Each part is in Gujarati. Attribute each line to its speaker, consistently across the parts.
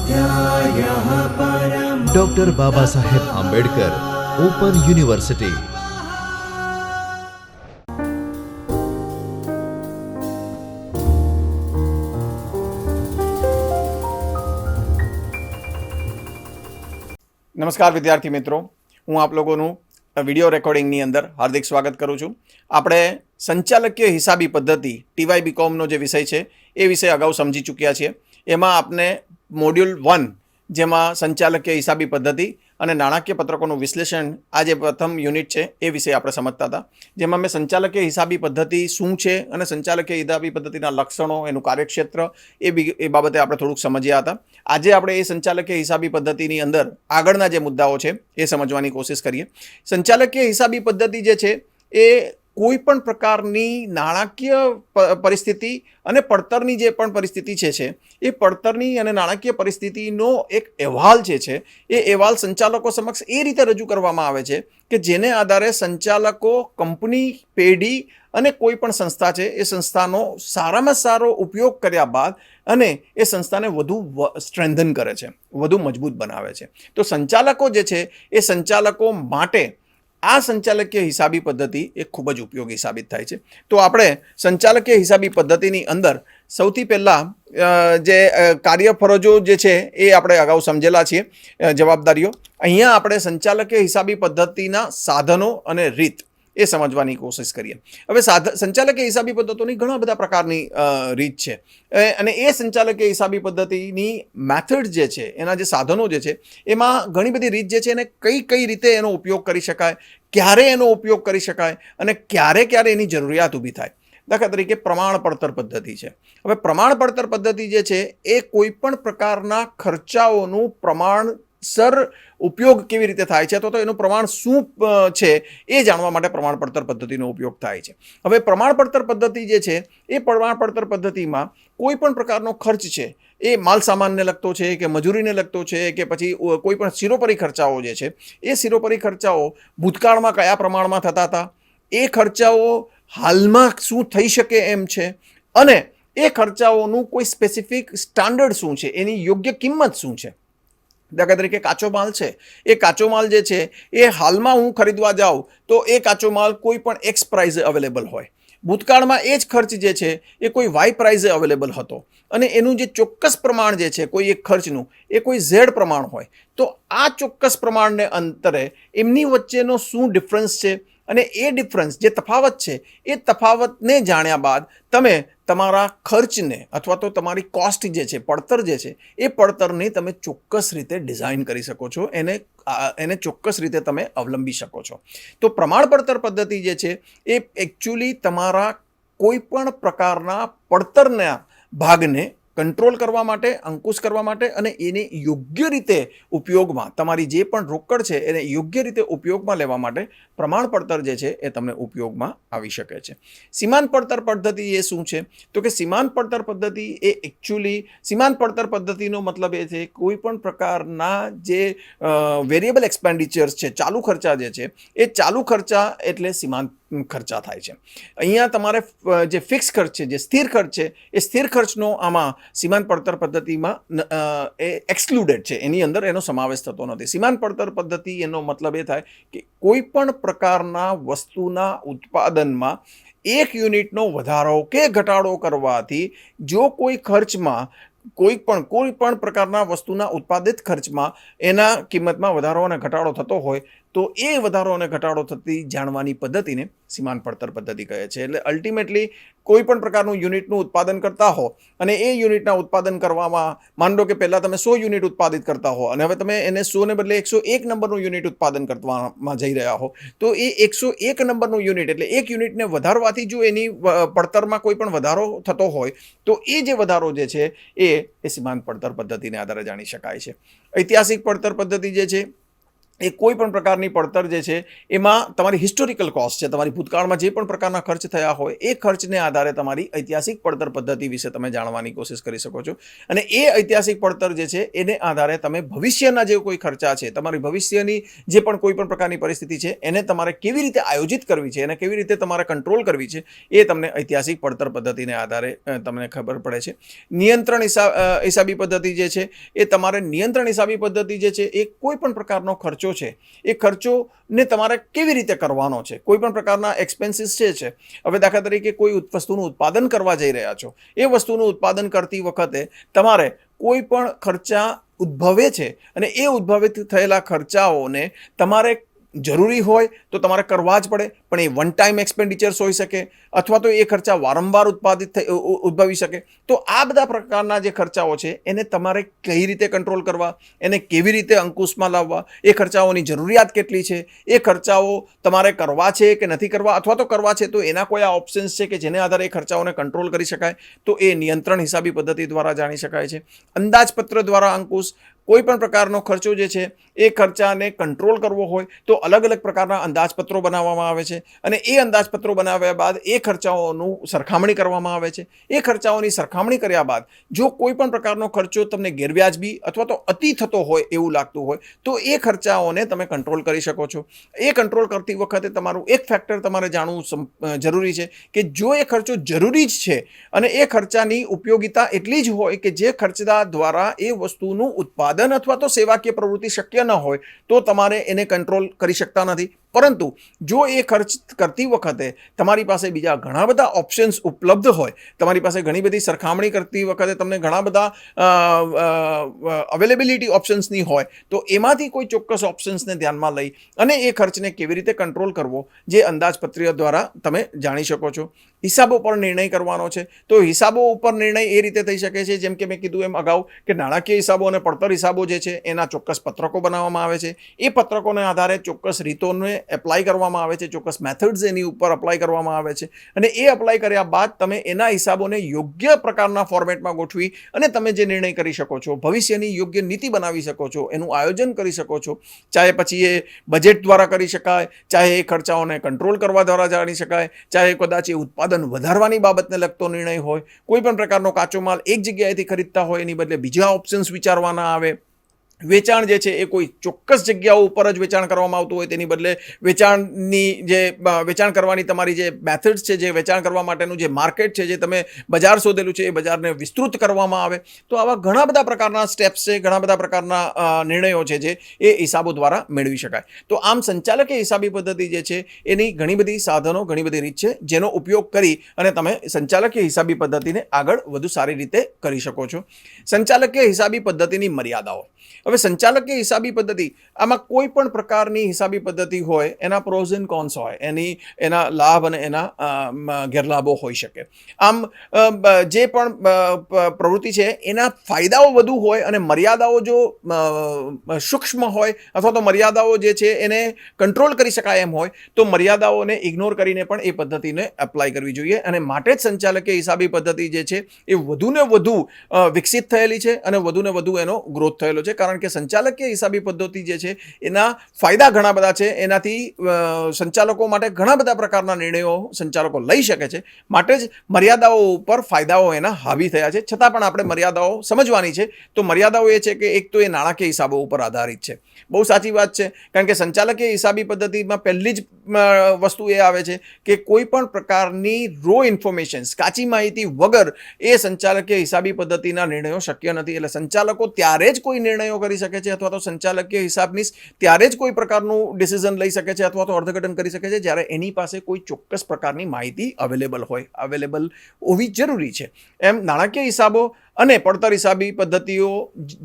Speaker 1: स्वाध्यायः परमः।
Speaker 2: Doctor Baba Saheb Ambedkar open university.
Speaker 3: નમસ્કાર વિદ્યાર્થી મિત્રો, હું આપ લોકોનું વિડીયો રેકોર્ડિંગની અંદર હાર્દિક સ્વાગત કરું છું. આપણે સંચાલકીય હિસાબી પદ્ધતિ TY BComનો જે વિષય છે એ વિષય અગાઉ સમજી ચૂક્યા છીએ. એમાં આપને મોડ્યુલ 1 જેમાં સંચાલકીય હિસાબી પદ્ધતિ અને નાણાકીય પત્રકોનું વિશ્લેષણ આ જે પ્રથમ યુનિટ છે એ વિશે આપણે સમજતા હતા, જેમાં મેં સંચાલકીય હિસાબી પદ્ધતિ શું છે અને સંચાલકીય હિસાબી પદ્ધતિના લક્ષણો, એનું કાર્યક્ષેત્ર એ બાબતે આપણે થોડુંક સમજ્યા હતા. આજે આપણે એ સંચાલકીય હિસાબી પદ્ધતિની અંદર આગળના જે મુદ્દાઓ છે એ સમજવાની કોશિશ કરીએ. સંચાલકીય હિસાબી પદ્ધતિ જે છે એ કોઈ પણ પ્રકારની નાણાકીય પરિસ્થિતિ અને પડતરની જે પણ પરિસ્થિતિ છે એ પડતરની અને નાણાકીય પરિસ્થિતિનો એક અહેવાલ જે છે એ અહેવાલ સંચાલકો સમક્ષ એ રીતે રજૂ કરવામાં આવે છે કે જેને આધારે સંચાલકો કંપની, પેઢી અને કોઈ પણ સંસ્થા છે એ સંસ્થાનો સારામાં સારો ઉપયોગ કર્યા બાદ અને એ સંસ્થાને વધુ સ્ટ્રેન્થન કરે છે, વધુ મજબૂત બનાવે છે. તો સંચાલકો જે છે એ સંચાલકો માટે આ સંચાલકીય હિસાબી પદ્ધતિ એ ખૂબ જ ઉપયોગી સાબિત થાય છે. તો આપણે સંચાલકીય હિસાબી પદ્ધતિની અંદર સૌથી પહેલાં જે કાર્યફરજો જે છે એ આપણે અગાઉ સમજેલા છીએ, જવાબદારીઓ. અહીંયા આપણે સંચાલકીય હિસાબી પદ્ધતિના સાધનો અને રીત એ સમજવાની કોશિશ કરીએ. હવે સંચાલકીય હિસાબી પદ્ધતિની ઘણા બધા પ્રકારની રીત છે અને એ સંચાલકીય હિસાબી પદ્ધતિની મેથડ જે છે, એના જે સાધનો જે છે એમાં ઘણી બધી રીત જે છે એને કઈ રીતે એનો ઉપયોગ કરી શકાય, ક્યારે એનો ઉપયોગ કરી શકાય અને ક્યારે એની જરૂરિયાત ઊભી થાય. દાખલા તરીકે પ્રમાણ પડતર પદ્ધતિ છે. હવે પ્રમાણ પડતર પદ્ધતિ જે છે એ કોઈ પણ પ્રકારના ખર્ચાઓનું પ્રમાણસર ઉપયોગ કેવી રીતે થાય છે, અથવા તો એનું પ્રમાણ શું છે એ જાણવા માટે પ્રમાણ પડતર પદ્ધતિનો ઉપયોગ થાય છે. હવે પ્રમાણ પડતર પદ્ધતિ જે છે એ પ્રમાણ પડતર પદ્ધતિમાં કોઈ પણ પ્રકારનો ખર્ચ છે એ માલ સામાનને લગતો છે કે મજૂરીને લગતો છે કે પછી કોઈ પણ શિરોપરી ખર્ચાઓ જે છે એ શિરોપરી ખર્ચાઓ ભૂતકાળમાં કયા પ્રમાણમાં થતા હતા, એ ખર્ચાઓ હાલમાં શું થઈ શકે એમ છે અને એ ખર્ચાઓનું કોઈ સ્પેસિફિક સ્ટાન્ડર્ડ શું છે, એની યોગ્ય કિંમત શું છે. દાખલા તરીકે કાચો માલ છે, એ કાચો માલ જે છે એ હાલમાં હું ખરીદવા જાઉં તો એ કાચો માલ કોઈ પણ એક્સ પ્રાઇઝે અવેલેબલ હોય, ભૂતકાળમાં એ જ ખર્ચ જે છે એ કોઈ વાય પ્રાઇઝે અવેલેબલ હતો અને એનું જે ચોક્કસ પ્રમાણ જે છે કોઈ એક ખર્ચનું એ કોઈ ઝેડ પ્રમાણ હોય. તો આ ચોક્કસ પ્રમાણને અંતરે એમની વચ્ચેનો શું ડિફરન્સ છે અને એ ડિફરન્સ જે તફાવત છે એ તફાવતને જાણ્યા બાદ તમે તમારા ખર્ચને અથવા તો તમારી કોસ્ટ જે છે, પડતર જે છે એ પડતરને તમે ચોક્કસ રીતે ડિઝાઇન કરી શકો છો, એને ચોક્કસ રીતે તમે અવલંબી શકો છો. તો પ્રમાણ પડતર પદ્ધતિ જે છે એ એકચ્યુઅલી તમારા કોઈ પણ પ્રકારના પડતરના ભાગને કંટ્રોલ કરવા માટે, અંકુશ કરવા માટે અને એને યોગ્ય રીતે ઉપયોગમાં, તમારી જે પણ રોકડ છે એને યોગ્ય રીતે ઉપયોગમાં લેવા માટે પ્રમાણ પડતર જે છે એ તમને ઉપયોગમાં આવી શકે છે. સીમાંત પડતર પદ્ધતિ એ શું છે? તો કે સીમાંત પડતર પદ્ધતિ એ એકચ્યુઅલી સીમાંત પડતર પદ્ધતિનો મતલબ એ છે કોઈ પણ પ્રકારના જે વેરિયેબલ એક્સપેન્ડિચર્સ છે, ચાલુ ખર્ચા જે છે એ ચાલુ ખર્ચા એટલે સીમાંત ખર્ચા થાય છે. અહીંયા તમારે જે ફિક્સ ખર્ચ છે, જે સ્થિર ખર્ચ છે એ સ્થિર ખર્ચનો આમાં સીમાંત પડતર પદ્ધતિમાં એ એક્સક્લુડેડ છે, એની અંદર એનો સમાવેશ થતો નથી. સીમાંત પડતર પદ્ધતિ એનો મતલબ એ થાય કે કોઈ પણ પ્રકારના વસ્તુના ઉત્પાદનમાં 1 યુનિટનો વધારો કે ઘટાડો કરવાથી જો કોઈ ખર્ચમાં કોઈ પણ પ્રકારના વસ્તુના ઉત્પાદિત ખર્ચમાં એના કિંમતમાં વધારો અને ઘટાડો થતો હોય તો એ વધારો અને ઘટાડો થતી જાણવાની પદ્ધતિને સીમાંત પડતર પદ્ધતિ કહે છે. એટલે અલ્ટિમેટલી કોઈ પણ પ્રકારનું યુનિટનું ઉત્પાદન કરતા હો અને એ યુનિટના ઉત્પાદન કરવામાં માન લો કે પહેલાં તમે 100 યુનિટ ઉત્પાદિત કરતા હો અને હવે તમે એને 100 ને બદલે 101 નંબરનું યુનિટ ઉત્પાદન કરવામાં જઈ રહ્યા હો તો એ 101 નંબરનું યુનિટ એટલે એક યુનિટને વધારવાથી જો એની પડતરમાં કોઈ પણ વધારો થતો હોય તો એ જે વધારો જે છે એ સીમાંત પડતર પદ્ધતિને આધારે જાણી શકાય છે. ઐતિહાસિક પડતર પદ્ધતિ જે છે એ કોઈ પણ પ્રકારની પડતર જે છે એમાં તમારી હિસ્ટોરિકલ કોસ્ટ છે, તમારી ભૂતકાળમાં જે પણ પ્રકારના ખર્ચ થયા હોય એ ખર્ચને આધારે તમારી ઐતિહાસિક પડતર પદ્ધતિ વિશે તમે જાણવાની કોશિશ કરી શકો છો. અને એ ઐતિહાસિક પડતર જે છે એને આધારે તમે ભવિષ્યના જે કોઈ ખર્ચા છે, તમારી ભવિષ્યની જે પણ કોઈ પણ પ્રકારની પરિસ્થિતિ છે એને તમારે કેવી રીતે આયોજિત કરવી છે, એને કેવી રીતે તમારે કંટ્રોલ કરવી છે, એ તમને ઐતિહાસિક પડતર પદ્ધતિને આધારે તમને ખબર પડે છે. નિયંત્રણ હિસાબી પદ્ધતિ જે છે એ તમારે નિયંત્રણ હિસાબી પદ્ધતિ જે છે એ કોઈ પણ પ્રકારનો ખર્ચો છે એ ખર્ચોને તમારે કેવી રીતે કરવાનો છે, કોઈ પણ પ્રકારના એક્સપેન્સીસ છે. હવે દાખલા તરીકે કોઈ વસ્તુનું ઉત્પાદન કરવા જઈ રહ્યા છો, એ વસ્તુનું ઉત્પાદન કરતી વખતે તમારે કોઈ પણ ખર્ચા ઉદ્ભવે છે અને એ ઉદ્ભવિત થયેલા ખર્ચાઓને તમારે જરૂરી હોય તો તમારે કરવા જ પડે, પણ એ વન ટાઈમ એક્સપેન્ડિચર્સ હોઈ શકે અથવા તો એ ખર્ચા વારંવાર ઉદ્ભવી શકે. તો આ બધા પ્રકારના જે ખર્ચાઓ છે એને તમારે કઈ રીતે કંટ્રોલ કરવા, એને કેવી રીતે અંકુશમાં લાવવા, એ ખર્ચાઓની જરૂરિયાત કેટલી છે, એ ખર્ચાઓ તમારે કરવા છે કે નથી કરવા, અથવા તો કરવા છે તો એના કોઈ ઓપ્શન્સ છે કે જેને આધારે એ ખર્ચાઓને કંટ્રોલ કરી શકાય, તો એ નિયંત્રણ હિસાબી પદ્ધતિ દ્વારા જાણી શકાય છે. અંદાજપત્ર દ્વારા અંકુશ, કોઈ પણ પ્રકારનો ખર્ચો જે છે એ ખર્ચાને કંટ્રોલ કરવો હોય તો અલગ અલગ પ્રકારના અંદાજપત્રો બનાવવામાં આવે છે અને એ અંદાજપત્રો બનાવ્યા બાદ એ ખર્ચાઓનું સરખામણી કરવામાં આવે છે. એ ખર્ચાઓની સરખામણી કર્યા બાદ જો કોઈ પણ પ્રકારનો ખર્ચો તમને ગેરવ્યાજબી અથવા તો અતિ થતો હોય એવું લાગતું હોય તો એ ખર્ચાઓને તમે કંટ્રોલ કરી શકો છો. એ કંટ્રોલ કરતી વખતે તમારું એક ફેક્ટર તમારે જાણવું જરૂરી છે કે જો એ ખર્ચો જરૂરી જ છે અને એ ખર્ચાની ઉપયોગિતા એટલી જ હોય કે જે ખર્ચદા દ્વારા એ વસ્તુનું ઉત્પાદન અથવા તો સેવાકીય પ્રવૃત્તિ શક્ય ન હોય તો તમારે એને કંટ્રોલ કરી શકતા નથી. પરંતુ જો એ ખર્ચ કરતી વખતે તમારી પાસે બીજા ઘણા બધા ઓપ્શન્સ ઉપલબ્ધ હોય, તમારી પાસે ઘણી બધી સરખામણી કરતી વખતે તમને ઘણા બધા અવેલેબિલિટી ઓપ્શન્સની હોય તો એમાંથી કોઈ ચોક્કસ ઓપ્શન્સને ધ્યાનમાં લઈ અને એ ખર્ચને કેવી રીતે કંટ્રોલ કરવો જે અંદાજપત્રીય દ્વારા તમે જાણી શકો છો. હિસાબો પર નિર્ણય કરવાનો છે તો હિસાબો ઉપર નિર્ણય એ રીતે થઈ શકે છે જેમ કે મેં કીધું એમ અગાઉ કે નાણાકીય હિસાબો અને પડતર હિસાબો જે છે એના ચોક્કસ પત્રકો બનાવવામાં આવે છે. એ પત્રકોને આધારે ચોક્કસ રીતોને એપ્લાય કરવામાં આવે છે, ચોક્કસ મેથડ્સ એની ઉપર અપ્લાય કરવામાં આવે છે અને એ અપ્લાય કર્યા બાદ તમે એના હિસાબોને યોગ્ય પ્રકારના ફોર્મેટમાં ગોઠવી અને તમે જે નિર્ણય કરી શકો છો, ભવિષ્યની યોગ્ય નીતિ બનાવી શકો છો, એનું આયોજન કરી શકો છો. ચાહે પછી એ બજેટ દ્વારા કરી શકાય, ચાહે એ ખર્ચાઓને કંટ્રોલ કરવા દ્વારા જાણી શકાય, ચાહે કદાચ એ ઉત્પાદન વધારવાની બાબતને લગતો નિર્ણય હોય, કોઈ પણ પ્રકારનો કાચો માલ એક જગ્યાએથી ખરીદતા હોય એની બદલે બીજા ઓપ્શન્સ વિચારવાના આવે, વેચાણ જે છે એ કોઈ ચોક્કસ જગ્યાઓ ઉપર જ વેચાણ કરવામાં આવતું હોય તેની બદલે વેચાણ કરવાની તમારી જે મેથડ્સ છે, જે વેચાણ કરવા માટેનું જે માર્કેટ છે, જે તમે બજાર શોધેલું છે એ બજારને વિસ્તૃત કરવામાં આવે. તો આવા ઘણા બધા પ્રકારના સ્ટેપ્સ છે, ઘણા બધા પ્રકારના નિર્ણયો છે જે એ હિસાબો દ્વારા મેળવી શકાય. તો આમ સંચાલકીય હિસાબી પદ્ધતિ જે છે એની ઘણી બધી સાધનો, ઘણી બધી રીત છે જેનો ઉપયોગ કરી અને તમે સંચાલકીય હિસાબી પદ્ધતિને આગળ વધુ સારી રીતે કરી શકો છો. સંચાલકીય હિસાબી પદ્ધતિની મર્યાદાઓ. હવે સંચાલકીય હિસાબી પદ્ધતિ, આમાં કોઈ પણ પ્રકારની હિસાબી પદ્ધતિ હોય એના પ્રોઝ એન્ડ કોન્સ હોય, એના લાભ અને એના ગેરલાભો હોઈ શકે. આમ જે પણ પ્રવૃત્તિ છે એના ફાયદાઓ વધુ હોય અને મર્યાદાઓ જો સૂક્ષ્મ હોય અથવા તો મર્યાદાઓ જે છે એને કંટ્રોલ કરી શકાય એમ હોય તો મર્યાદાઓને ઇગ્નોર કરીને પણ એ પદ્ધતિને એપ્લાય કરવી જોઈએ. અને માટે જ સંચાલકીય હિસાબી પદ્ધતિ જે છે એ વધુને વધુ વિકસિત થયેલી છે અને વધુને વધુ એનો ગ્રોથ થયેલો છે. કારણ કે સંચાલકીય હિસાબી પદ્ધતિ જે છે એના ફાયદા ઘણા બધા છે, એનાથી સંચાલકો માટે ઘણા બધા પ્રકારના નિર્ણયો સંચાલકો લઈ શકે છે. માટે જ મર્યાદાઓ ઉપર ફાયદાઓ એના હાવી થયા છે. છતાં પણ આપણે મર્યાદાઓ સમજવાની છે. તો મર્યાદાઓ એ છે કે એક તો એ નાણાકીય હિસાબો ઉપર આધારિત છે. બહુ સાચી વાત છે, કારણ કે સંચાલકીય હિસાબી પદ્ધતિમાં પહેલી જ વસ્તુ એ આવે છે કે કોઈ પણ પ્રકારની રો ઇન્ફોર્મેશન્સ, કાચી માહિતી વગર એ સંચાલકીય હિસાબી પદ્ધતિના નિર્ણયો શક્ય નથી. એટલે સંચાલકો ત્યારે જ કોઈ નિર્ણયો કરી શકે છે અથવા તો સંચાલકીય હિસાબની ત્યારે જ કોઈ પ્રકારનું ડિસિઝન લઈ શકે છે અથવા તો અર્થઘટન કરી શકે છે જ્યારે એની પાસે કોઈ ચોક્કસ પ્રકારની માહિતી અવેલેબલ હોવી જરૂરી છે. એમ નાણાકીય હિસાબો અને પડતર હિસાબી પદ્ધતિઓ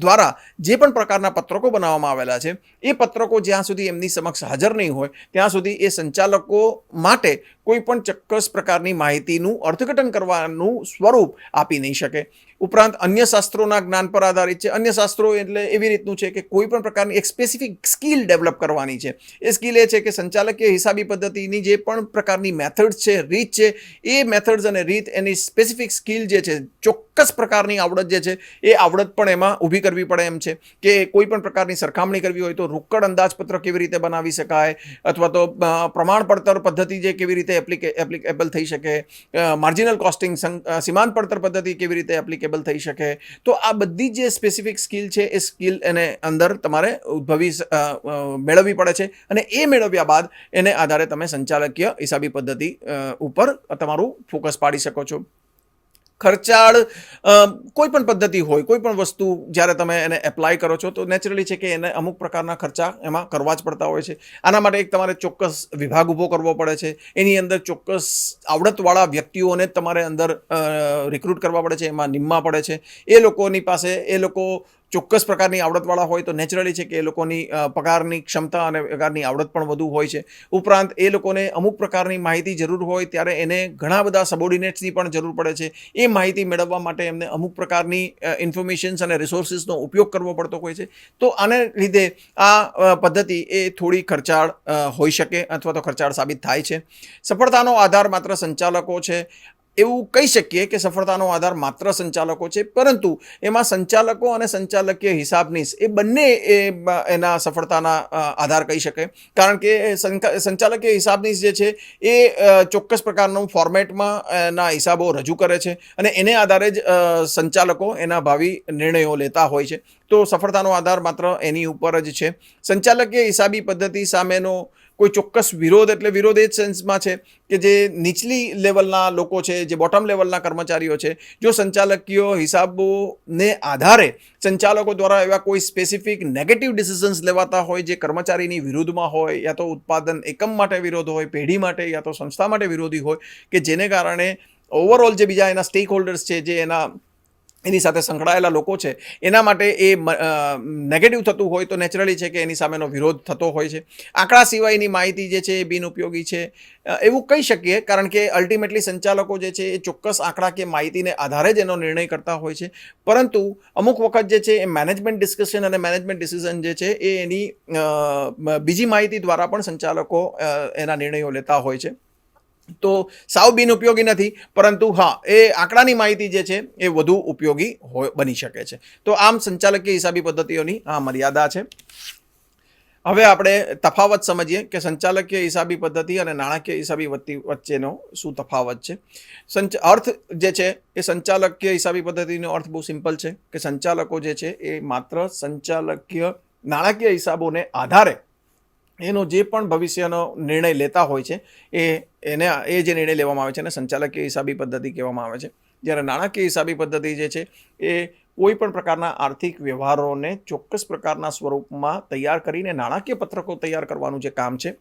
Speaker 3: દ્વારા જે પણ પ્રકારના પત્રકો બનાવવામાં આવેલા છે એ પત્રકો જ્યાં સુધી એમની સમક્ષ હાજર નહીં હોય ત્યાં સુધી એ સંચાલકો માટે કોઈ પણ ચોક્કસ પ્રકારની માહિતીનું અર્થઘટન કરવાનું સ્વરૂપ આપી નહીં શકે. ઉપરાંત અન્ય શાસ્ત્રોના જ્ઞાન પર આધારિત છે. અન્ય શાસ્ત્રો એટલે એવી રીતનું છે કે કોઈ પણ પ્રકારની એક સ્પેસિફિક સ્કિલ ડેવલપ કરવાની છે. એ સ્કિલ એ છે કે સંચાલકીય હિસાબી પદ્ધતિની જે પણ પ્રકારની મેથડ્સ છે, રીત છે, એ મેથડ્સ અને રીત એની સ્પેસિફિક સ્કિલ જે છે, ચોક્કસ પ્રકારની આવડત જે છે એ આવડત પણ એમાં ઊભી કરવી પડે એમ છે. કે કોઈ પણ પ્રકારની સરખામણી કરવી હોય તો રોકડ અંદાજપત્ર કેવી રીતે બનાવી શકાય, અથવા તો પ્રમાણ પડતર પદ્ધતિ જે કેવી રીતે એપ્લિકેબલ થઈ શકે, માર્જિનલ કોસ્ટિંગ સીમાંત પડતર પદ્ધતિ કેવી રીતે એપ્લિકેબલ થઈ શકે. તો આ બધી જે સ્પેસિફિક સ્કિલ છે એ સ્કિલ એને અંદર તમારે મેળવવી પડે છે, અને એ મેળવ્યા બાદ એને આધારે તમે સંચાલકીય હિસાબી પદ્ધતિ ઉપર તમારું ફોકસ પાડી શકો છો. ખર્ચાળ કોઈ પણ પદ્ધતિ હોય, કોઈ પણ વસ્તુ જ્યારે તમે એને એપ્લાય કરો છો તો નેચરલી છે કે એને અમુક પ્રકારના ખર્ચા એમાં કરવા જ પડતા હોય છે. આના માટે એક તમારે ચોક્કસ વિભાગ ઊભો કરવો પડે છે. એની અંદર ચોક્કસ આવડતવાળા વ્યક્તિઓને જ તમારે અંદર રિક્રુટ કરવા પડે છે, એમાં નિમવા પડે છે. એ લોકોની પાસે એ લોકો ચોક્કસ પ્રકારની આવડતવાળા હોય તો નેચરલી છે કે એ લોકોની પગારની ક્ષમતા અને પગારની આવડત પણ વધુ હોય છે. ઉપરાંત એ લોકોને અમુક પ્રકારની માહિતી જરૂર હોય ત્યારે એને ઘણા બધા સબોર્ડિનેટ્સની પણ જરૂર પડે છે. એ માહિતી મેળવવા માટે એમને અમુક પ્રકારની ઇન્ફોર્મેશન્સ અને રિસોર્સિસનો ઉપયોગ કરવો પડતો હોય છે. તો આને લીધે આ પદ્ધતિ એ થોડી ખર્ચાળ હોઈ શકે અથવા તો ખર્ચાળ સાબિત થાય છે. સફળતાનો આધાર માત્ર સંચાલકો છે એવું કહી શકીએ કે સફળતાનો આધાર માત્ર સંચાલકો છે, પરંતુ એમાં સંચાલકો અને સંચાલકીય હિસાબનીશ એ બંને એના સફળતાના આધાર કહી શકે. કારણ કે સંચાલકીય હિસાબનીશ જે છે એ ચોક્કસ પ્રકારનું ફોર્મેટમાં એના હિસાબો રજૂ કરે છે, અને એને આધારે જ સંચાલકો એના ભાવિ નિર્ણયો લેતા હોય છે. તો સફળતાનો આધાર માત્ર એની ઉપર જ છે. સંચાલકીય હિસાબી પદ્ધતિ સામેનો કોઈ ચોક્કસ વિરોધ, એટલે વિરોધ એ જ સેન્સમાં છે કે જે નીચલી લેવલના લોકો છે, જે બોટમ લેવલના કર્મચારીઓ છે, જો સંચાલકીય હિસાબોને આધારે સંચાલકો દ્વારા એવા કોઈ સ્પેસિફિક નેગેટિવ ડિસિઝન્સ લેવાતા હોય જે કર્મચારીની વિરુદ્ધમાં હોય, યા તો ઉત્પાદન એકમ માટે વિરોધ હોય, પેઢી માટે, યા તો સંસ્થા માટે વિરોધી હોય, કે જેને કારણે ઓવરઓલ જે બીજા એના સ્ટેક હોલ્ડર્સ છે, જે એની સાથે સંકળાયેલા લોકો છે, એના માટે એ નેગેટિવ થતું હોય તો નેચરલી છે કે એની સામેનો વિરોધ થતો હોય છે. આંકડા સિવાયની માહિતી જે છે એ બિનઉપયોગી છે એવું કહી શકીએ, કારણ કે અલ્ટિમેટલી સંચાલકો જે છે એ ચોક્કસ આંકડા કે માહિતીને આધારે જ એનો નિર્ણય કરતા હોય છે. પરંતુ અમુક વખત જે છે એ મેનેજમેન્ટ ડિસ્કશન અને મેનેજમેન્ટ ડિસિઝન જે છે એ એની બીજી માહિતી દ્વારા પણ સંચાલકો એના નિર્ણયો લેતા હોય છે. તો સાવ બિનઉપયોગી નથી, પરંતુ હા, એ આંકડાની માહિતી જે છે એ વધુ ઉપયોગી બની શકે છે. તો આમ સંચાલકીય હિસાબી પદ્ધતિઓની આ મર્યાદા છે. હવે આપણે તફાવત સમજીએ કે સંચાલકીય હિસાબી પદ્ધતિ અને નાણાકીય હિસાબી વચ્ચેનો શું તફાવત છે. અર્થ જે છે એ સંચાલકીય હિસાબી પદ્ધતિનો અર્થ બહુ સિમ્પલ છે કે સંચાલકો જે છે એ માત્ર સંચાલકીય નાણાકીય હિસાબોને આધારે એનો જે પણ ભવિષ્યનો નિર્ણય લેતા હોય છે એ જે નિર્ણય લેવામાં આવે છે એને સંચાલકીય હિસાબી પદ્ધતિ કહેવામાં આવે છે. જ્યારે નાણાકીય હિસાબી પદ્ધતિ જે છે એ કોઈ પણ પ્રકારના આર્થિક વ્યવહારોને ચોક્કસ પ્રકારના સ્વરૂપમાં તૈયાર કરીને નાણાકીય પત્રકો તૈયાર કરવાનું જે કામ છે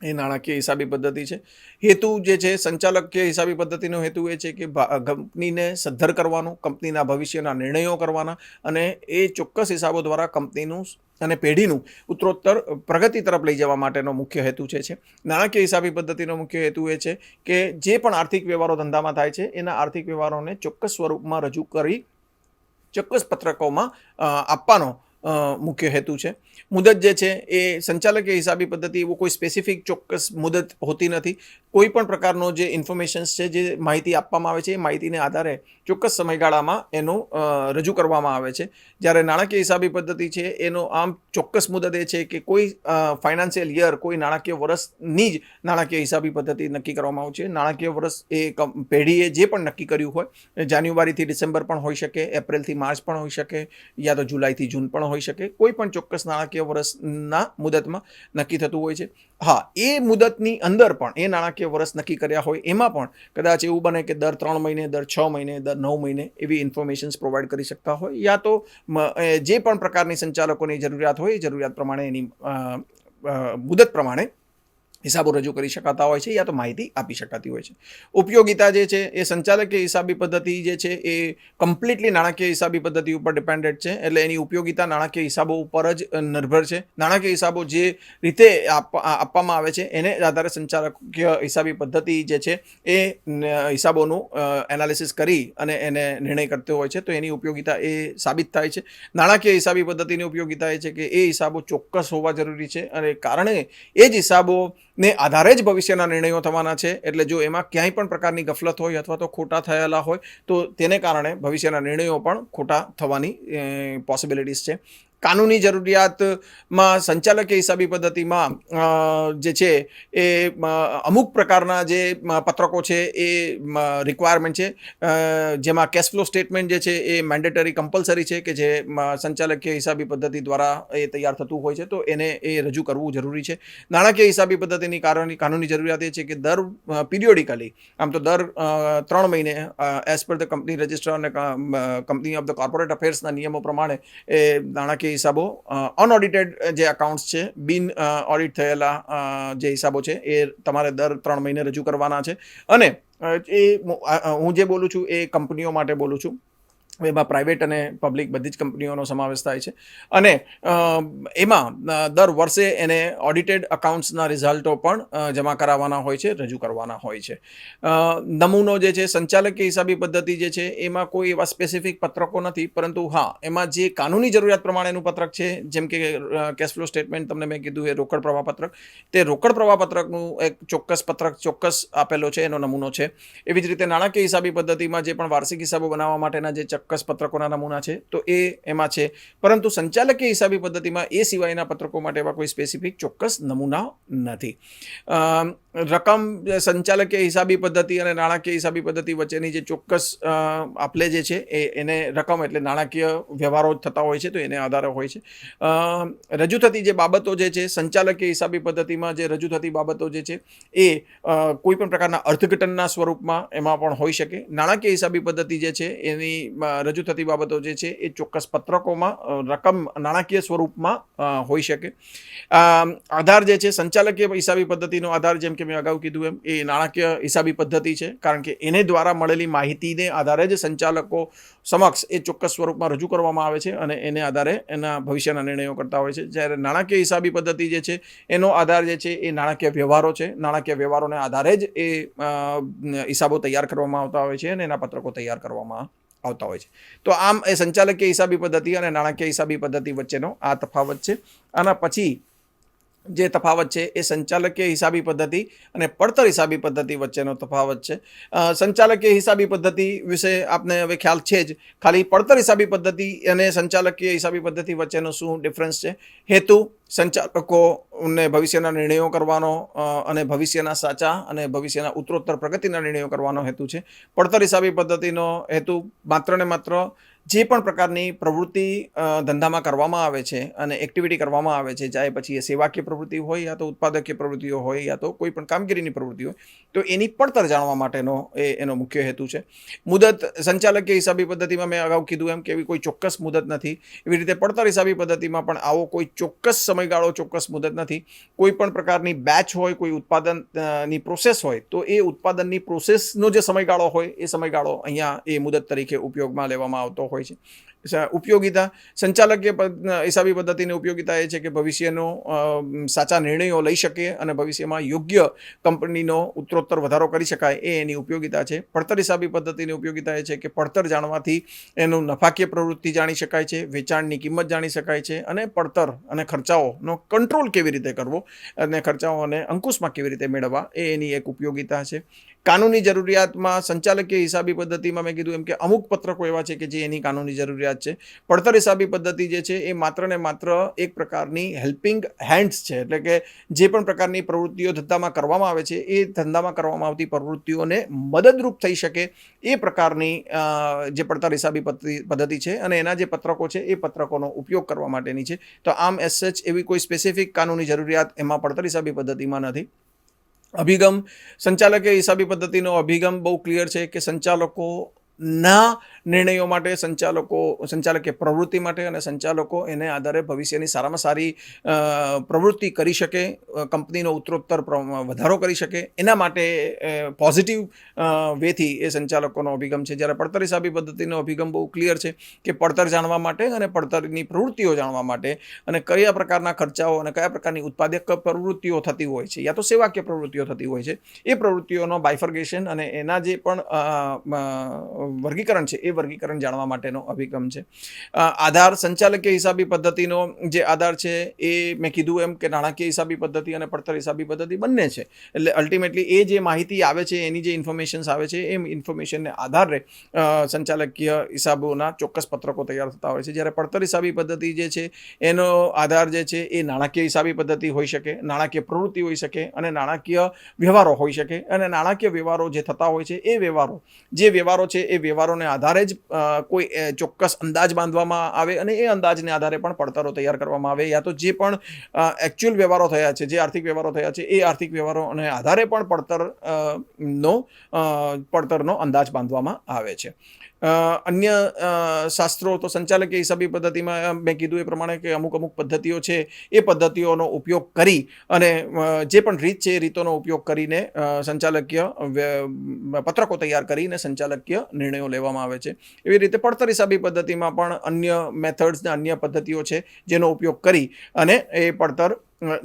Speaker 3: એ નાણાકીય હિસાબી પદ્ધતિ છે. હેતુ જે છે સંચાલકીય હિસાબી પદ્ધતિનો હેતુ એ છે કે કંપનીને સદ્ધર કરવાનું, કંપનીના ભવિષ્યના નિર્ણયો કરવાના, અને એ ચોક્કસ હિસાબો દ્વારા કંપનીનું અને પેઢીનું ઉત્તરોત્તર પ્રગતિ તરફ લઈ જવા માટેનો મુખ્ય હેતુ છે. નાણાકીય હિસાબી પદ્ધતિનો મુખ્ય હેતુ એ છે કે જે પણ આર્થિક વ્યવહારો ધંધામાં થાય છે એના આર્થિક વ્યવહારોને ચોક્કસ સ્વરૂપમાં રજૂ કરી ચોક્કસ પત્રકોમાં આપવાનો મુખ્ય હેતુ છે. મુદત જે છે એ સંચાલકીય હિસાબી પદ્ધતિ એવું કોઈ સ્પેસિફિક ચોક્કસ મુદત હોતી નથી. કોઈ પણ પ્રકારનો જે ઇન્ફોર્મેશન્સ છે, જે માહિતી આપવામાં આવે છે, એ માહિતીને આધારે ચોક્કસ સમયગાળામાં એનું રજૂ કરવામાં આવે છે. જ્યારે નાણાકીય હિસાબી પદ્ધતિ છે એનો આમ ચોક્કસ મુદત એ છે કે કોઈ ફાઇનાન્શિયલ યર, કોઈ નાણાકીય વર્ષની જ નાણાકીય હિસાબી પદ્ધતિ નક્કી કરવામાં આવે છે. નાણાકીય વર્ષ એ પેઢીએ જે પણ નક્કી કર્યું હોય, જાન્યુઆરીથી ડિસેમ્બર પણ હોઈ શકે, એપ્રિલથી માર્ચ પણ હોઈ શકે, યા તો જુલાઈથી જૂન પણ હોઈ શકે. કોઈ પણ ચોક્કસ નાણાકીય વર્ષના મુદતમાં નક્કી થતું હોય છે. હા, એ મુદતની અંદર પણ એ નાણાકીય વર્ષ નક્કી કર્યા હોય એમાં પણ કદાચ એવું બને કે દર 3 મહિને, દર 6 મહિને, દર 9 મહિને એવી ઇન્ફોર્મેશન્સ પ્રોવાઈડ કરી શકતા હોય, યા તો જે પણ પ્રકારની સંચાલકોની જરૂરિયાત હોય એ જરૂરિયાત પ્રમાણે એની મુદત પ્રમાણે હિસાબો રજૂ કરી શકાતા હોય છે યા તો માહિતી આપી શકાતી હોય છે. ઉપયોગિતા જે છે એ સંચાલકીય હિસાબી પદ્ધતિ જે છે એ કમ્પ્લીટલી નાણાકીય હિસાબી પદ્ધતિ ઉપર ડિપેન્ડેન્ટ છે. એટલે એની ઉપયોગિતા નાણાકીય હિસાબો ઉપર જ નિર્ભર છે. નાણાકીય હિસાબો જે રીતે આપવામાં આવે છે એને આધારે સંચાલકીય હિસાબી પદ્ધતિ જે છે એ હિસાબોનું એનાલિસિસ કરી અને એને નિર્ણય કરતો હોય છે. તો એની ઉપયોગિતા એ સાબિત થાય છે. નાણાકીય હિસાબી પદ્ધતિની ઉપયોગિતા એ છે કે એ હિસાબો ચોક્કસ હોવા જરૂરી છે અને કારણે એ જ હિસાબો ને આધારે જ ભવિષ્યના નિર્ણયો થવાના છે. એટલે જો એમાં ક્યાંય પણ પ્રકારની ગફલત હોય અથવા તો ખોટા થયેલા હોય તો તેને કારણે ભવિષ્યના નિર્ણયો પણ ખોટા થવાની પોસિબિલિટીઝ છે. કાનૂની જરૂરિયાતમાં સંચાલકીય હિસાબી પદ્ધતિમાં જે છે એ અમુક પ્રકારના જે પત્રકો છે એ રિક્વાયરમેન્ટ છે, જેમાં કેશ ફ્લો સ્ટેટમેન્ટ જે છે એ મેન્ડેટરી કમ્પલસરી છે કે જે સંચાલકીય હિસાબી પદ્ધતિ દ્વારા એ તૈયાર થતું હોય છે. તો એને એ રજૂ કરવું જરૂરી છે. નાણાકીય હિસાબી પદ્ધતિની કાનૂની જરૂરિયાત એ છે કે દર પિરિયોડિકલી, આમ તો દર 3 મહિને as per the company register અને કંપની ઓફ ધ કોર્પોરેટ અફેર્સના નિયમો પ્રમાણે એ નાણાકીય હિસાબો અનઓડિટેડ જે અકાઉન્ટ્સ છે, બિન ઓડિટ થયેલા જે હિસાબો છે એ તમારે દર 3 મહિને રજૂ કરવાના છે. અને એ હું જે બોલું છું એ કંપનીઓ માટે બોલું છું. એમાં પ્રાઇવેટ અને પબ્લિક બધી જ કંપનીઓનો સમાવેશ થાય છે. અને એમાં દર વર્ષે એને ઓડિટેડ અકાઉન્ટ્સના રિઝલ્ટો પણ જમા કરાવવાના હોય છે, રજૂ કરવાના હોય છે. નમૂનો જે છે સંચાલકીય હિસાબી પદ્ધતિ જે છે એમાં કોઈ એવા સ્પેસિફિક પત્રકો નથી, પરંતુ હા એમાં જે કાનૂની જરૂરિયાત પ્રમાણેનું પત્રક છે, જેમ કે કેશ ફ્લો સ્ટેટમેન્ટ તમને મેં કીધું એ રોકડ પ્રવાહ પત્રક, તે રોકડ પ્રવાહ પત્રકનું એક ચોક્કસ પત્રક ચોક્કસ આપેલો છે, એનો નમૂનો છે. એવી જ રીતે નાણાકીય હિસાબી પદ્ધતિમાં જે પણ વાર્ષિક હિસાબો બનાવવા માટેના જે ચોક્કસ પત્રકોના નમૂના છે તો એ એમાં છે. પરંતુ સંચાલકીય હિસાબી પદ્ધતિમાં એ સિવાયના પત્રકો માટે એવા કોઈ સ્પેસિફિક ચોક્કસ નમૂના નથી. રકમ સંચાલકીય હિસાબી પદ્ધતિ અને નાણાકીય હિસાબી પદ્ધતિ વચ્ચેની જે ચોક્કસ આપલે જે છે એને રકમ એટલે નાણાકીય વ્યવહારો થતા હોય છે તો એને આધારે હોય છે. રજૂ થતી જે બાબતો જે છે સંચાલકીય હિસાબી પદ્ધતિમાં જે રજૂ થતી બાબતો જે છે એ કોઈ પણ પ્રકારના અર્થઘટનના સ્વરૂપમાં એમાં પણ હોઈ શકે. નાણાકીય હિસાબી પદ્ધતિ જે છે એની રજૂ થતી બાબતો જે છે એ ચોક્કસ પત્રકોમાં રકમ નાણાકીય સ્વરૂપમાં હોઈ શકે. આધાર જે છે સંચાલકીય હિસાબી પદ્ધતિનો આધાર, જેમ કે મેં અગાઉ કીધું એમ, એ નાણાકીય હિસાબી પદ્ધતિ છે, કારણ કે એને દ્વારા મળેલી માહિતીને આધારે જ સંચાલકો સમક્ષ એ ચોક્કસ સ્વરૂપમાં રજૂ કરવામાં આવે છે અને એને આધારે એના ભવિષ્યના નિર્ણયો કરતા હોય છે. જ્યારે નાણાકીય હિસાબી પદ્ધતિ જે છે એનો આધાર જે છે એ નાણાકીય વ્યવહારો છે. નાણાકીય વ્યવહારોને આધારે જ એ હિસાબો તૈયાર કરવામાં આવતા હોય છે અને એના પત્રકો તૈયાર કરવામાં આવતા હોય છે. તો આમ એ સંચાલકીય હિસાબી પદ્ધતિ અને નાણાકીય હિસાબી પદ્ધતિ વચ્ચેનો આ તફાવત છે. આના પછી જે તફાવત છે એ સંચાલકીય હિસાબી પદ્ધતિ અને પડતર હિસાબી પદ્ધતિ વચ્ચેનો તફાવત છે. સંચાલકીય હિસાબી પદ્ધતિ વિશે આપને હવે ખ્યાલ છે જ. ખાલી પડતર હિસાબી પદ્ધતિ અને સંચાલકીય હિસાબી પદ્ધતિ વચ્ચેનો શું ડિફરન્સ છે? હેતુ સંચાલકોને ભવિષ્યના નિર્ણયો કરવાનો અને ભવિષ્યના સાચા અને ભવિષ્યના ઉત્તરોત્તર પ્રગતિના નિર્ણયો કરવાનો હેતુ છે. પડતર હિસાબી પદ્ધતિનો હેતુ માત્ર ને માત્ર જે પણ પ્રકારની પ્રવૃત્તિ ધંધામાં કરવામાં આવે છે અને એક્ટિવિટી કરવામાં આવે છે, ચાહે પછી એ સેવાકીય પ્રવૃત્તિ હોય યા તો ઉત્પાદકીય પ્રવૃત્તિઓ હોય યા તો કોઈ પણ કામગીરીની પ્રવૃત્તિ હોય, તો એની પડતર જાણવા માટેનો એનો મુખ્ય હેતુ છે. મુદત સંચાલકીય હિસાબી પદ્ધતિમાં મેં અગાઉ કીધું એમ કે એવી કોઈ ચોક્કસ મુદત નથી. એવી રીતે પડતર હિસાબી પદ્ધતિમાં પણ આવો કોઈ ચોક્કસ સમયગાળો, ચોક્કસ મુદત નથી. કોઈ પણ પ્રકારની બેચ હોય, કોઈ ઉત્પાદનની પ્રોસેસ હોય, તો એ ઉત્પાદનની પ્રોસેસનો જે સમયગાળો હોય એ સમયગાળો અહીંયા એ મુદત તરીકે ઉપયોગમાં લેવામાં આવતો હોય છે. ઉપયોગિતા સંચાલકીય હિસાબી પદ્ધતિની ઉપયોગિતા એ છે કે ભવિષ્યનો સાચા નિર્ણયો લઈ શકે અને ભવિષ્યમાં યોગ્ય કંપનીનો ઉત્તરોત્તર વધારો કરી શકાય, એ એની ઉપયોગિતા છે. પડતર હિસાબી પદ્ધતિની ઉપયોગિતા એ છે કે પડતર જાણવાથી એનું નફાકીય પ્રવૃત્તિ જાણી શકાય છે, વેચાણની કિંમત જાણી શકાય છે અને પડતર અને ખર્ચાઓનો કંટ્રોલ કેવી રીતે કરવો અને ખર્ચાઓને અંકુશમાં કેવી રીતે મેળવવા એ એની એક ઉપયોગિતા છે. કાનૂની જરૂરિયાતમાં સંચાલકીય હિસાબી પદ્ધતિમાં મેં કીધું એમ કે અમુક પત્રકો એવા છે કે જે એની કાનૂની જરૂરિયાત છે. પડતર હિસાબી પદ્ધતિ જે છે એ માત્ર ને માત્ર એક પ્રકારની હેલ્પિંગ હેન્ડ્સ છે. એટલે કે જે પણ પ્રકારની પ્રવૃત્તિઓ ધંધામાં કરવામાં આવે છે એ ધંધામાં કરવામાં આવતી પ્રવૃત્તિઓને મદદરૂપ થઈ શકે એ પ્રકારની જે પડતર હિસાબી પદ્ધતિ છે અને એના જે પત્રકો છે એ પત્રકોનો ઉપયોગ કરવા માટેની છે. તો આમ એઝ સચ એવી કોઈ સ્પેસિફિક કાનૂની જરૂરિયાત એમાં પડતર હિસાબી પદ્ધતિમાં નથી. અભિગમ સંચાલકીય હિસાબી પદ્ધતિનો અભિગમ બહુ ક્લિયર છે કે સંચાલકોના નિર્ણયો માટે, સંચાલકીય પ્રવૃત્તિ માટે અને સંચાલકો એને આધારે ભવિષ્યની સારામાં સારી પ્રવૃત્તિ કરી શકે, કંપનીનો ઉત્તરોત્તર વધારો કરી શકે, એના માટે પોઝિટિવ વેથી એ સંચાલકોનો અભિગમ છે. જ્યારે પડતર હિસાબી પદ્ધતિનો અભિગમ બહુ ક્લિયર છે કે પડતર જાણવા માટે અને પડતરની પ્રવૃત્તિઓ જાણવા માટે અને કયા પ્રકારના ખર્ચાઓ અને કયા પ્રકારની ઉત્પાદક પ્રવૃત્તિઓ થતી હોય છે યા તો સેવાકીય પ્રવૃત્તિઓ થતી હોય છે, એ પ્રવૃત્તિઓનો બાયફર્ગેશન અને એના જે પણ વર્ગીકરણ છે એ વર્ગીકરણ જાણવા માટેનો અભિગમ છે. આધાર સંચાલકીય હિસાબી પદ્ધતિનો જે આધાર છે એ મેં કીધું એમ કે નાણાકીય હિસાબી પદ્ધતિ અને પડતર હિસાબી પદ્ધતિ બંને છે. એટલે અલ્ટિમેટલી એ જે માહિતી આવે છે, એની જે ઇન્ફોર્મેશન્સ આવે છે, એ ઇન્ફોર્મેશનને આધારે સંચાલકીય હિસાબોના ચોક્કસ પત્રકો તૈયાર થતા હોય છે. જ્યારે પડતર હિસાબી પદ્ધતિ જે છે એનો આધાર જે છે એ નાણાકીય હિસાબી પદ્ધતિ હોઈ શકે, નાણાકીય પ્રવૃત્તિ હોઈ શકે અને નાણાકીય વ્યવહારો હોઈ શકે. અને નાણાકીય વ્યવહારો જે થતા હોય છે એ વ્યવહારો છે એ વ્યવહારોને આધારે જ કોઈ ચોક્કસ અંદાજ બાંધવામાં આવે અને એ અંદાજને આધારે પણ પડતરો તૈયાર કરવામાં આવે, યા તો જે પણ એકચ્યુઅલ વ્યવહારો થયા છે, જે આર્થિક વ્યવહારો થયા છે એ આર્થિક વ્યવહારોને આધારે પણ પડતરનો અંદાજ બાંધવામાં આવે છે. અન્ય શાસ્ત્રો તો સંચાલકીય હિસાબી પદ્ધતિમાં મેં કીધું એ પ્રમાણે કે અમુક પદ્ધતિઓ છે એ પદ્ધતિઓનો ઉપયોગ કરી અને જે પણ રીત છે એ રીતોનો ઉપયોગ કરીને સંચાલકીય પત્રકો તૈયાર કરીને સંચાલકીય નિર્ણયો લેવામાં આવે છે. એવી રીતે પડતર હિસાબી પદ્ધતિમાં પણ અન્ય મેથડ્સ ને અન્ય પદ્ધતિઓ છે જેનો ઉપયોગ કરી અને એ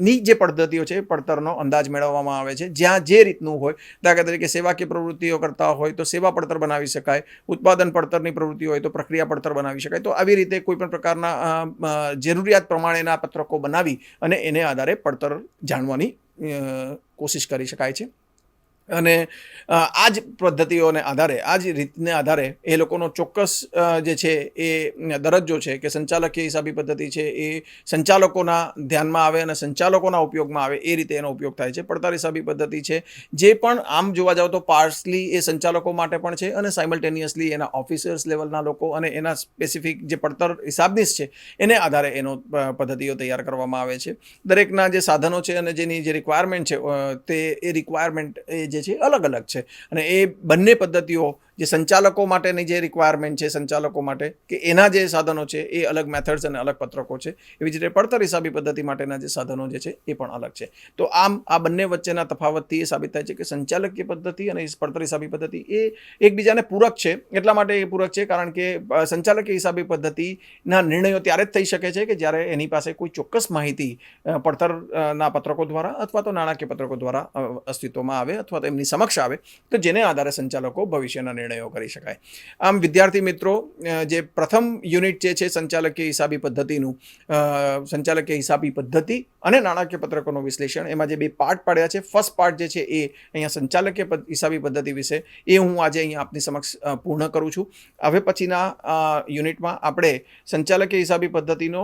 Speaker 3: ની જે પદ્ધતિઓ છે પડતરનો અંદાજ મેળવવામાં આવે છે. જ્યાં જે રીતનું હોય, દાખલા તરીકે સેવાકીય પ્રવૃત્તિઓ કરતા હોય તો સેવા પડતર બનાવી શકાય, ઉત્પાદન પડતરની પ્રવૃત્તિ હોય તો પ્રક્રિયા પડતર બનાવી શકાય. તો આવી રીતે કોઈ પણ પ્રકારના જરૂરિયાત પ્રમાણેના પત્રકો બનાવી અને એને આધારે પડતર જાણવાની કોશિશ કરી શકાય છે. અને આ જ પદ્ધતિઓને આધારે, આ જ રીતને આધારે એ લોકોનો ચોક્કસ જે છે એ દરજ્જો છે કે સંચાલકીય હિસાબી પદ્ધતિ છે એ સંચાલકોના ધ્યાનમાં આવે અને સંચાલકોના ઉપયોગમાં આવે એ રીતે એનો ઉપયોગ થાય છે. પડતર હિસાબી પદ્ધતિ છે જે પણ આમ જોવા જાવ તો પાર્સલી એ સંચાલકો માટે પણ છે અને સાયમલ્ટેનિયસલી એના ઓફિસર્સ લેવલના લોકો અને એના સ્પેસિફિક જે પડતર હિસાબનીશ છે એને આધારે એનો પદ્ધતિઓ તૈયાર કરવામાં આવે છે. દરેકના જે સાધનો છે અને જેની જે રિક્વાયરમેન્ટ છે તે એ રિક્વાયરમેન્ટ જે છે અલગ અલગ છે અને એ બંને પદ્ધતિઓ જે સંચાલકો માટેની જે રિક્વાયરમેન્ટ છે, સંચાલકો માટે કે એના જે સાધનો છે એ અલગ મેથડ્સ અને અલગ પત્રકો છે, એવી જ રીતે પડતર હિસાબી પદ્ધતિ માટેના જે સાધનો જે છે એ પણ અલગ છે. તો આમ આ બંને વચ્ચેના તફાવતથી એ સાબિત થાય છે કે સંચાલકીય પદ્ધતિ અને પડતર હિસાબી પદ્ધતિ એ એકબીજાને પૂરક છે. એટલા માટે એ પૂરક છે કારણ કે સંચાલકીય હિસાબી પદ્ધતિના નિર્ણયો ત્યારે જ થઈ શકે છે કે જ્યારે એની પાસે કોઈ ચોક્કસ માહિતી પડતરના પત્રકો દ્વારા અથવા તો નાણાકીય પત્રકો દ્વારા અસ્તિત્વમાં આવે અથવા તો એમની સમક્ષ આવે તો જેને આધારે સંચાલકો ભવિષ્યના નિર્ણયો કરી શકાય. આમ વિદ્યાર્થી મિત્રો, જે પ્રથમ યુનિટ જે છે સંચાલકીય હિસાબી પદ્ધતિનું, સંચાલકીય હિસાબી પદ્ધતિ અને નાણાકીય પત્રકોનું વિશ્લેષણ, એમાં જે બે પાર્ટ પાડ્યા છે, ફર્સ્ટ પાર્ટ જે છે એ અહીંયા સંચાલકીય હિસાબી પદ્ધતિ વિશે એ હું આજે અહીંયા આપની સમક્ષ પૂર્ણ કરું છું. હવે પછીના યુનિટમાં આપણે સંચાલકીય હિસાબી પદ્ધતિનો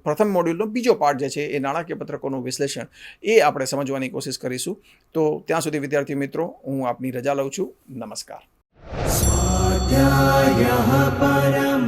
Speaker 3: પ્રથમ મોડ્યુલનો બીજો પાર્ટ જે છે એ નાણાકીય પત્રકોનું વિશ્લેષણ એ આપણે સમજવાની કોશિશ કરીશું. તો ત્યાં સુધી વિદ્યાર્થી મિત્રો હું આપની રજા લઉં છું. નમસ્કાર. સ્વાધ્યાયઃ પરમ